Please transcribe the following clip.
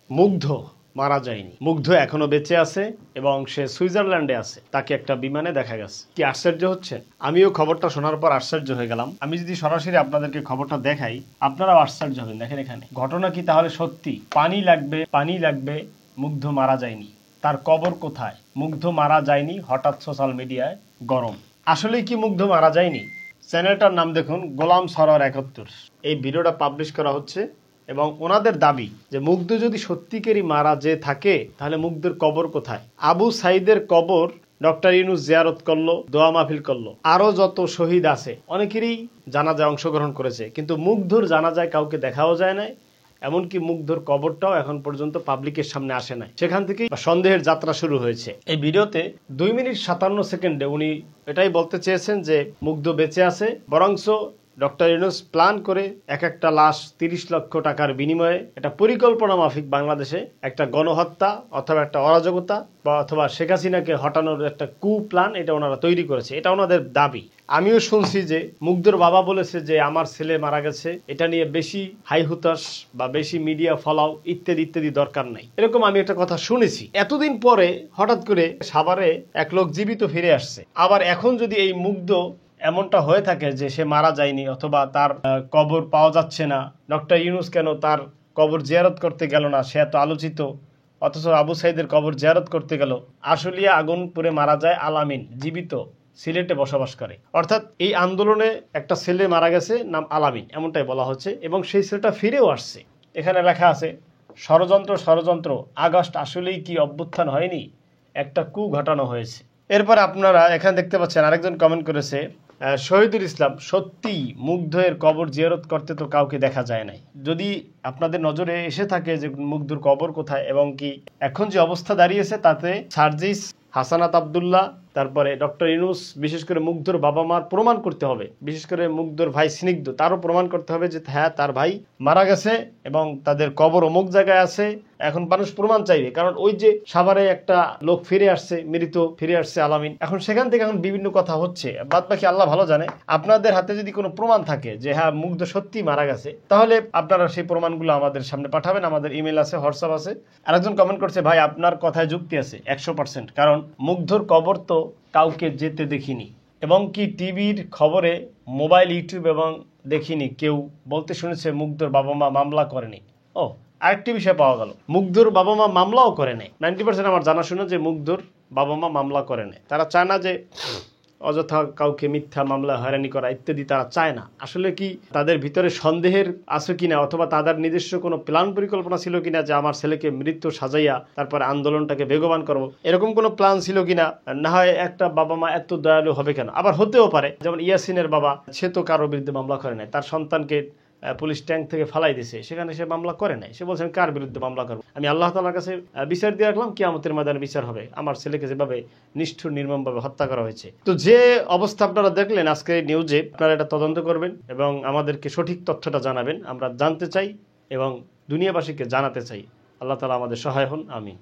মুগ্ধ মারা যায়নি, মুগ্ধ এখনো বেঁচে আছে এবং সে সুইজারল্যান্ডে আছে। তাকে একটা বিমানে দেখা গেছে। কি আশ্চর্য হচ্ছেন? আমিও খবরটা শোনার পর আশ্চর্য হয়ে গেলাম। আমি যদি সরাসরি আপনাদেরকে খবরটা দেখাই, আপনারাও আশ্চর্য হবেন। দেখেন এখানে ঘটনা কি তাহলে সত্যি? পানি লাগবে, পানি লাগবে, মুগ্ধ মারা যায়নি, তার কবর কোথায়? মুগ্ধ মারা যায়নি, হঠাৎ সোশ্যাল মিডিয়ায় গরম। আসলেই কি মুগ্ধ মারা যায়নি? চ্যানেলটার নাম দেখুন, গোলাম সরোয়ার 71। এই ভিডিওটা পাবলিশ করা হচ্ছে এবং ওনাদের দাবি যে মুগ্ধ যদি সত্যিকারই মারা যে থাকে তাহলে মুগ্ধের কবর কোথায়? আবু সাইদের কবর ডক্টর ইউনূস জিয়ারত করলো, দোয়া মাহফিল করলো। আরো যত শহীদ আছে অনেকেরই জানাজায় অংশগ্রহণ করেছে, কিন্তু মুগ্ধর জানাজায় কাউকে দেখাও যায় না। এমনকি মুগ্ধর কবরটাও এখন পর্যন্ত পাবলিকের সামনে আসে নাই। সেখান থেকে সন্দেহের যাত্রা শুরু হয়েছে। এই ভিডিওতে 2 মিনিট 57 সেকেন্ডে উনি এটাই বলতে চেয়েছেন যে মুগ্ধ বেঁচে আছে, বরংস ডক্টর ইউনূস প্ল্যান করে একটা লাশ 30 লক্ষ টাকার বিনিময়ে একটা পরিকল্পনা মাফিক বাংলাদেশে একটা গণহত্যা অথবা একটা অরাজকতা বা অথবা শেখ হাসিনাকে হটানোর একটা প্ল্যান এটা ওনারা তৈরি করেছে। এটা ওনাদের দাবি। আমিও শুনছি যে মুগ্ধর বাবা বলেছে যে আমার ছেলে মারা গেছে, এটা নিয়ে বেশি হাই হুতাশ বা বেশি মিডিয়া ফলাও ইত্যাদি ইত্যাদি দরকার নাই, এরকম আমি একটা কথা শুনেছি। এতদিন পরে হঠাৎ করে সাভারে এক লোক জীবিত ফিরে আসছে। আবার এখন যদি এই মুগ্ধ এমনটা হয়ে থাকে যে সে মারা যায়নি অথবা তার কবর পাওয়া যাচ্ছে না, ডক্টর ইউনূস কেন তার কবর জিয়ারত করতে গেল না? সে এত আলোচিত, অথচ আবু সাইদের কবর জিয়ারত করতে গেল। আশুলিয়া আগুনপুরে মারা যায় আলামিন, জীবিত, সিলেটে বসবাস করে। অর্থাৎ এই আন্দোলনে একটা ছেলে মারা গেছে, নাম আলামিন, এমনটাই বলা হচ্ছে। এবং সেই ছেলেটা ফিরেও আসছে। এখানে লেখা আছে ষড়যন্ত্র ষড়যন্ত্র, আগস্ট আসলেই কি অভ্যুত্থান হয়নি, একটা ঘটানো হয়েছে। এরপর আপনারা এখানে দেখতে পাচ্ছেন আরেকজন কমেন্ট করেছে, শহীদুল ইসলাম, সত্যি মুগ্ধের কবর জিয়ারত করতে তো কাউকে দেখা যায় নাই। যদি আপনাদের নজরে এসে থাকে যে মুগ্ধর কবর কোথায় এবং কি এখন যে অবস্থা দাঁড়িয়েছে তাতে সার্জিস, হাসানাত আব্দুল্লাহ, তারপরে ডক্টর ইউনূস, বিশেষ করে মুগ্ধর বাবা মার প্রমাণ করতে হবে, বিশেষ করে মুগ্ধর ভাই স্নিগ্ধ, তারও প্রমাণ করতে হবে যে হ্যাঁ তার ভাই মারা গেছে এবং তাদের কবর অমুক জায়গায় আছে। এখন মানুষ প্রমাণ চাইবে, কারণ ওই যে সাভারে একটা লোক ফিরে আসছে, মৃত ফিরে আসছে আলামিন, এখন সেখান থেকে এখন বিভিন্ন কথা হচ্ছে। বাদ বাকি আল্লাহ ভালো জানে। আপনাদের হাতে যদি কোনো প্রমাণ থাকে যে হ্যাঁ মুগ্ধ সত্যি মারা গেছে, তাহলে আপনারা সেই প্রমাণগুলো আমাদের সামনে পাঠাবেন। আমাদের ইমেল আছে, হোয়াটসঅ্যাপ আছে। আরেকজন কমেন্ট করছে, ভাই আপনার কথায় যুক্তি আছে 100%, কারণ মুগ্ধর কবর তো কাউকে যেতে দেখিনি এবং কি টিভির খবরে, মোবাইল, ইউটিউব এবং দেখিনি কেউ বলতে শুনেছে মুগ্ধর বাবা মা মামলা করেনি। ও, আরেকটি বিষয় পাওয়া গেল, মুগ্ধর বাবা মা মামলাও করে নেয়। 90% আমার জানাশোনা যে মুগ্ধর বাবা মা মামলা করে নেয়। তারা চায় না যে অযথা কাউকে মিথ্যা মামলা হয়রানি করা ইত্যাদি, তারা চায় না। আসলে কি তাদের ভিতরে সন্দেহের আছে কিনা অথবা তাদের নিজস্ব কোনো প্ল্যান পরিকল্পনা ছিল কিনা যে আমার ছেলেকে মৃত্যু সাজাইয়া তারপরে আন্দোলনটাকে বেগবান করব, এরকম কোনো প্ল্যান ছিল কিনা? না হয় একটা বাবা মা এত দয়ালু হবে কেন? আবার হতেও পারে যেমন ইয়াসিনের বাবা, সে তো কারোর বিরুদ্ধে মামলা করে নাই, তার সন্তানকে পুলিশ ট্যাঙ্ক থেকে ফালাই দিছে, সেখানে সে মামলা করে নাই। সে বলছেন কার বিরুদ্ধে মামলা করবো? আমি আল্লাহ তাআলার কাছে বিচার দিয়ে রাখলাম, কিয়ামতের ময়দানে বিচার হবে। আমার ছেলেকে যেভাবে নিষ্ঠুর নির্মমভাবে হত্যা করা হয়েছে। তো যে অবস্থা আপনারা দেখলেন আজকে নিউজে, আপনারা এটা তদন্ত করবেন এবং আমাদেরকে সঠিক তথ্যটা জানাবেন। আমরা জানতে চাই এবং দুনিয়াবাসীকে জানাতে চাই। আল্লাহ তাআলা আমাদের সহায় হন, আমিন।